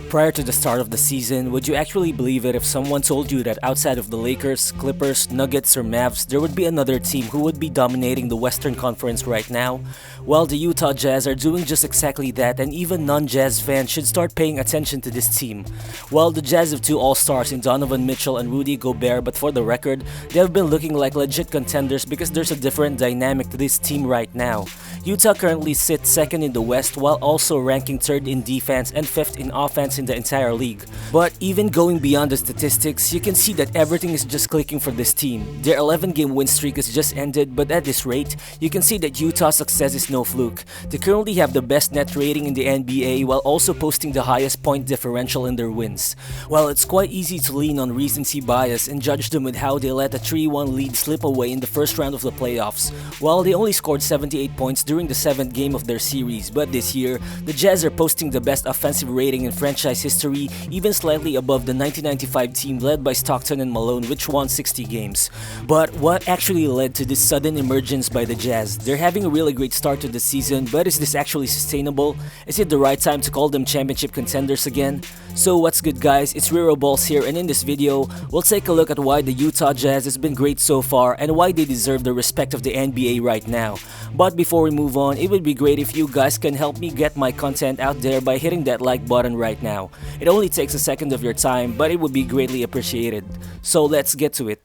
Prior to the start of the season, would you actually believe it if someone told you that outside of the Lakers, Clippers, Nuggets, or Mavs, there would be another team who would be dominating the Western Conference right now? Well, the Utah Jazz are doing just exactly that, and even non-Jazz fans should start paying attention to this team. Well, the Jazz have two All-Stars in Donovan Mitchell and Rudy Gobert, but for the record, they have been looking like legit contenders because there's a different dynamic to this team right now. Utah currently sits second in the West while also ranking third in defense and fifth in offense in the entire league. But even going beyond the statistics, you can see that everything is just clicking for this team. Their 11-game win streak has just ended, but at this rate, you can see that Utah's success is no fluke. They currently have the best net rating in the NBA while also posting the highest point differential in their wins. Well, it's quite easy to lean on recency bias and judge them with how they let a 3-1 lead slip away in the first round of the playoffs. Well, they only scored 78 points during the 7th game of their series, but this year, the Jazz are posting the best offensive rating in franchise history, even slightly above the 1995 team led by Stockton and Malone, which won 60 games. But what actually led to this sudden emergence by the Jazz? They're having a really great start to the season, but is this actually sustainable? Is it the right time to call them championship contenders again? So what's good, guys? It's Rero Balls here, and in this video, we'll take a look at why the Utah Jazz has been great so far and why they deserve the respect of the NBA right now. But before we move on, it would be great if you guys can help me get my content out there by hitting that like button right now. It only takes a second of your time, but it would be greatly appreciated. So let's get to it.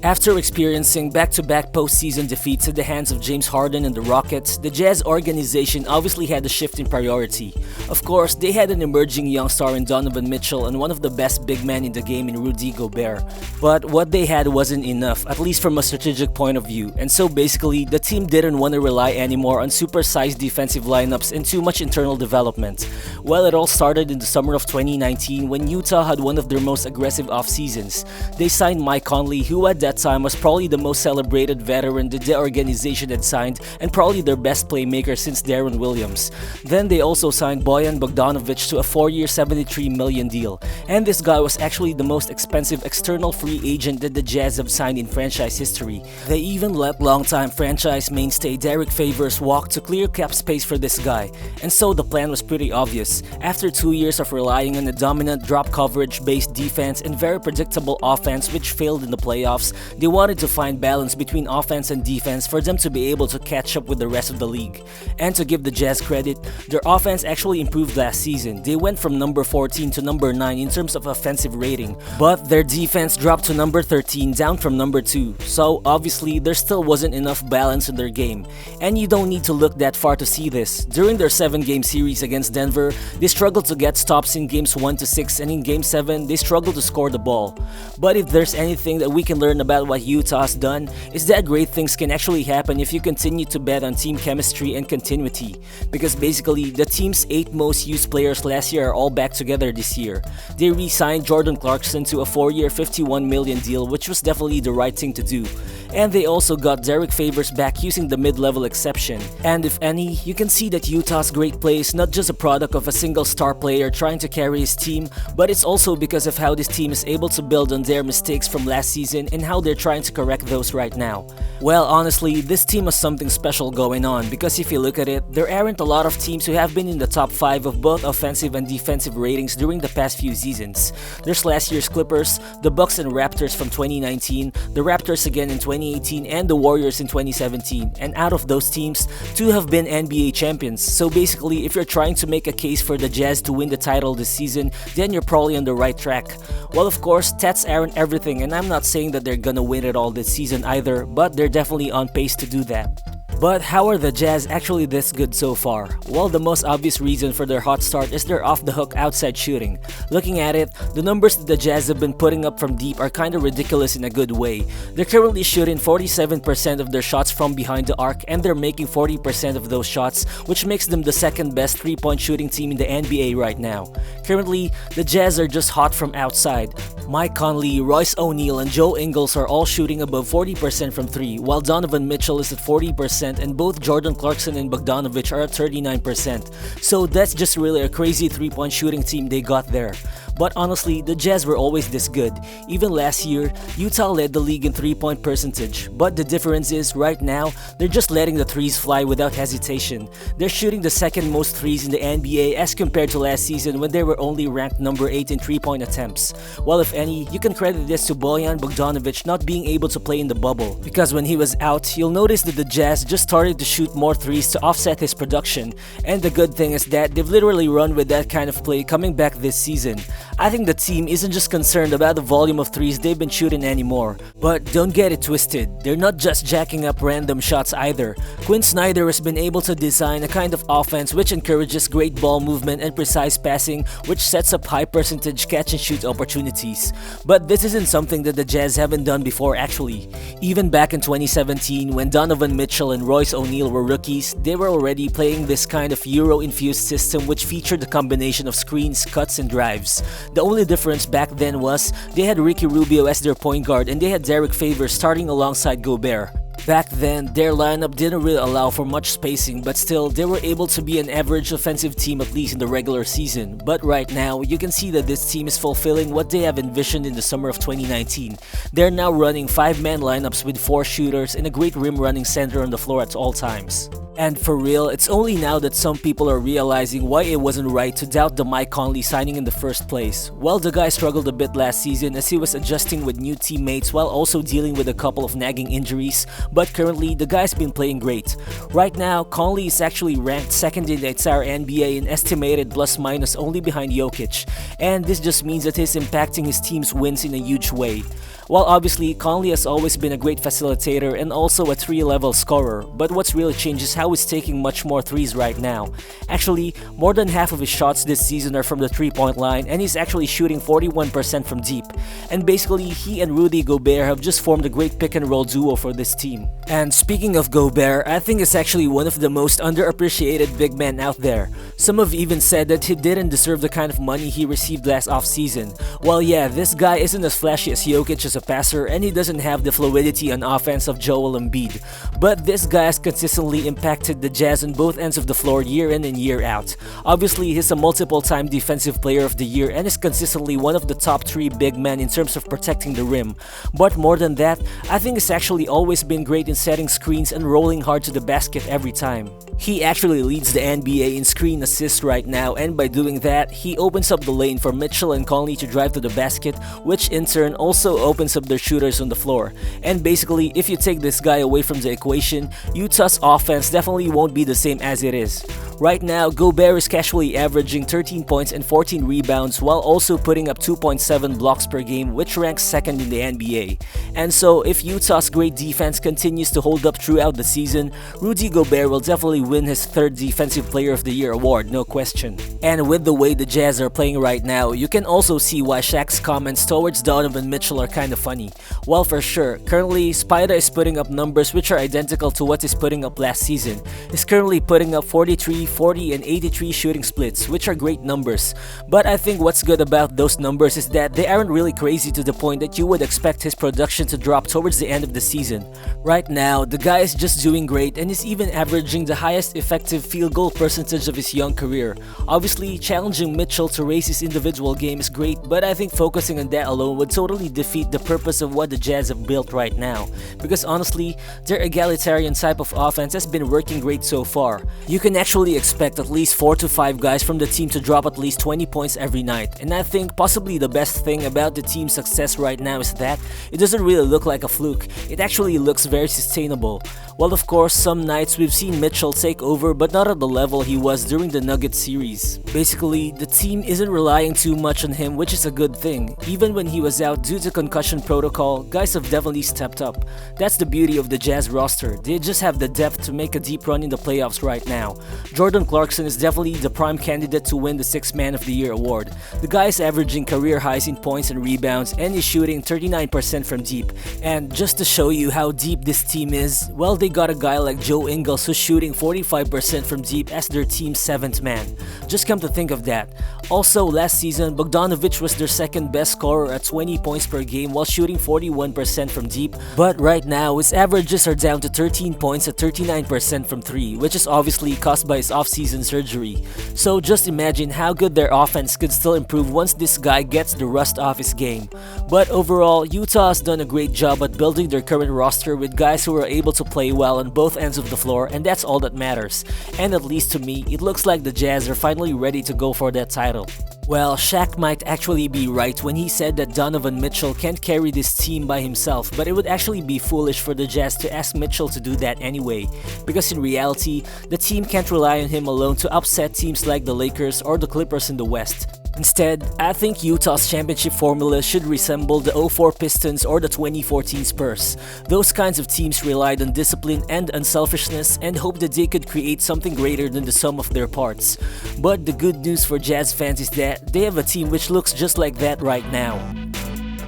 After experiencing back-to-back postseason defeats at the hands of James Harden and the Rockets, the Jazz organization obviously had a shift in priority. Of course, they had an emerging young star in Donovan Mitchell and one of the best big men in the game in Rudy Gobert. But what they had wasn't enough, at least from a strategic point of view, and so basically, the team didn't want to rely anymore on super-sized defensive lineups and too much internal development. Well, it all started in the summer of 2019 when Utah had one of their most aggressive off-seasons. They signed Mike Conley, who at that time was probably the most celebrated veteran that the organization had signed and probably their best playmaker since Darren Williams. Then they also signed Bojan Bogdanovic to a 4-year $73 million deal, and this guy was actually the most expensive external free agent that the Jazz have signed in franchise history. They even let longtime franchise mainstay Derek Favors walk to clear cap space for this guy, and so the plan was pretty obvious. After 2 years of relying on a dominant drop coverage based defense and very predictable offense which failed in the playoffs, they wanted to find balance between offense and defense for them to be able to catch up with the rest of the league. And to give the Jazz credit, their offense actually improved last season. They went from number 14 to number 9 in terms of offensive rating, but their defense dropped to number 13, down from number 2. So obviously, there still wasn't enough balance in their game. And you don't need to look that far to see this. During their 7-game series against Denver, they struggled to get stops in games 1 to 6, and in game 7, they struggled to score the ball. But if there's anything that we can learn about what Utah's done, is that great things can actually happen if you continue to bet on team chemistry and continuity. Because basically, the team's 8 most used players last year are all back together this year. They re-signed Jordan Clarkson to a 4-year $51 million deal, which was definitely the right thing to do. And they also got Derek Favors back using the mid-level exception. And if any, you can see that Utah's great play is not just a product of a single star player trying to carry his team, but it's also because of how this team is able to build on their mistakes from last season and how they're trying to correct those right now. Well, honestly, this team has something special going on because if you look at it, there aren't a lot of teams who have been in the top 5 of both offensive and defensive ratings during the past few seasons. There's last year's Clippers, the Bucks and Raptors from 2019, the Raptors again in 2018, and the Warriors in 2017. And out of those teams, 2 have been NBA champions. So basically, if you're trying to make a case for the Jazz to win the title this season, then you're probably on the right track. Well, of course, stats aren't everything, and I'm not saying that they're gonna win it all this season either, but they're definitely on pace to do that. But how are the Jazz actually this good so far? Well, the most obvious reason for their hot start is their off-the-hook outside shooting. Looking at it, the numbers that the Jazz have been putting up from deep are kinda ridiculous in a good way. They're currently shooting 47% of their shots from behind the arc, and they're making 40% of those shots, which makes them the second best three-point shooting team in the NBA right now. Currently, the Jazz are just hot from outside. Mike Conley, Royce O'Neale, and Joe Ingles are all shooting above 40% from 3, while Donovan Mitchell is at 40%, and both Jordan Clarkson and Bogdanovic are at 39%. So that's just really a crazy 3-point shooting team they got there. But honestly, the Jazz were always this good. Even last year, Utah led the league in 3-point percentage. But the difference is, right now, they're just letting the threes fly without hesitation. They're shooting the second most threes in the NBA as compared to last season when they were only ranked number 8 in 3-point attempts. Well, if any, you can credit this to Bojan Bogdanovic not being able to play in the bubble. Because when he was out, you'll notice that the Jazz just started to shoot more threes to offset his production. And the good thing is that they've literally run with that kind of play coming back this season. I think the team isn't just concerned about the volume of threes they've been shooting anymore. But don't get it twisted, they're not just jacking up random shots either. Quin Snyder has been able to design a kind of offense which encourages great ball movement and precise passing, which sets up high percentage catch and shoot opportunities. But this isn't something that the Jazz haven't done before actually. Even back in 2017 when Donovan Mitchell and Royce O'Neale were rookies, they were already playing this kind of Euro-infused system which featured a combination of screens, cuts, and drives. The only difference back then was they had Ricky Rubio as their point guard and they had Derek Favors starting alongside Gobert. Back then, their lineup didn't really allow for much spacing, but still, they were able to be an average offensive team at least in the regular season. But right now, you can see that this team is fulfilling what they have envisioned in the summer of 2019. They're now running 5-man lineups with 4 shooters and a great rim running center on the floor at all times. And for real, it's only now that some people are realizing why it wasn't right to doubt the Mike Conley signing in the first place. Well, the guy struggled a bit last season as he was adjusting with new teammates while also dealing with a couple of nagging injuries, but currently, the guy's been playing great. Right now, Conley is actually ranked second in the entire NBA in estimated plus-minus only behind Jokic, and this just means that he's impacting his team's wins in a huge way. While obviously, Conley has always been a great facilitator and also a 3-level scorer, but what's really changed is how he's taking much more threes right now. Actually, more than half of his shots this season are from the 3-point line and he's actually shooting 41% from deep. And basically, he and Rudy Gobert have just formed a great pick-and-roll duo for this team. And speaking of Gobert, I think it's actually one of the most underappreciated big men out there. Some have even said that he didn't deserve the kind of money he received last offseason. Well yeah, this guy isn't as flashy as Jokic as a passer and he doesn't have the fluidity on offense of Joel Embiid. But this guy has consistently impacted the Jazz on both ends of the floor year in and year out. Obviously, he's a multiple-time defensive player of the year and is consistently one of the top 3 big men in terms of protecting the rim. But more than that, I think he's actually always been great in setting screens and rolling hard to the basket every time. He actually leads the NBA in screen assists right now, and by doing that, he opens up the lane for Mitchell and Conley to drive to the basket, which in turn also opens up their shooters on the floor. And basically, if you take this guy away from the equation, Utah's offense definitely won't be the same as it is. Right now, Gobert is casually averaging 13 points and 14 rebounds while also putting up 2.7 blocks per game, which ranks second in the NBA. And so, if Utah's great defense continues to hold up throughout the season, Rudy Gobert will definitely win his 3rd Defensive Player of the Year award, no question. And with the way the Jazz are playing right now, you can also see why Shaq's comments towards Donovan Mitchell are kind of funny. Well, for sure, currently, Spider is putting up numbers which are identical to what he's putting up last season. He's currently putting up 43, 40, and 83 shooting splits, which are great numbers. But I think what's good about those numbers is that they aren't really crazy to the point that you would expect his production to drop towards the end of the season. Right now, the guy is just doing great and is even averaging the highest effective field goal percentage of his young career. Obviously, challenging Mitchell to raise his individual game is great, but I think focusing on that alone would totally defeat the purpose of what the Jazz have built right now. Because honestly, their egalitarian type of offense has been working great so far. You can actually expect at least 4 to 5 guys from the team to drop at least 20 points every night. And I think possibly the best thing about the team's success right now is that it doesn't really look like a fluke. It actually looks very sustainable. Well, of course, some nights we've seen Mitchell take over, but not at the level he was during the Nuggets series. Basically, the team isn't relying too much on him, which is a good thing. Even when he was out due to concussion protocol, guys have definitely stepped up. That's the beauty of the Jazz roster. They just have the depth to make a deep run in the playoffs right now. Jordan Clarkson is definitely the prime candidate to win the 6th Man of the Year award. The guy is averaging career highs in points and rebounds and is shooting 39% from deep. And just to show you how deep this team is, well, they got a guy like Joe Ingles who's shooting 45% from deep as their team's 7th man. Just come to think of that. Also, last season, Bogdanovic was their 2nd best scorer at 20 points per game while shooting 41% from deep, but right now his averages are down to 13 points at 39% from 3, which is obviously caused by his his off-season surgery. So just imagine how good their offense could still improve once this guy gets the rust off his game. But overall, Utah has done a great job at building their current roster with guys who are able to play well on both ends of the floor, and that's all that matters. And at least to me, it looks like the Jazz are finally ready to go for that title. Well, Shaq might actually be right when he said that Donovan Mitchell can't carry this team by himself, but it would actually be foolish for the Jazz to ask Mitchell to do that anyway, because in reality, the team can't rely on him alone to upset teams like the Lakers or the Clippers in the West. Instead, I think Utah's championship formula should resemble the 04 Pistons or the 2014 Spurs. Those kinds of teams relied on discipline and unselfishness and hoped that they could create something greater than the sum of their parts. But the good news for Jazz fans is that they have a team which looks just like that right now.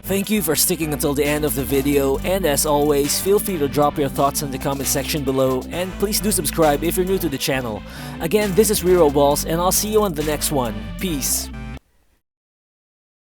Thank you for sticking until the end of the video, and as always, feel free to drop your thoughts in the comment section below, and please do subscribe if you're new to the channel. Again, this is Rero Balls, and I'll see you on the next one. Peace.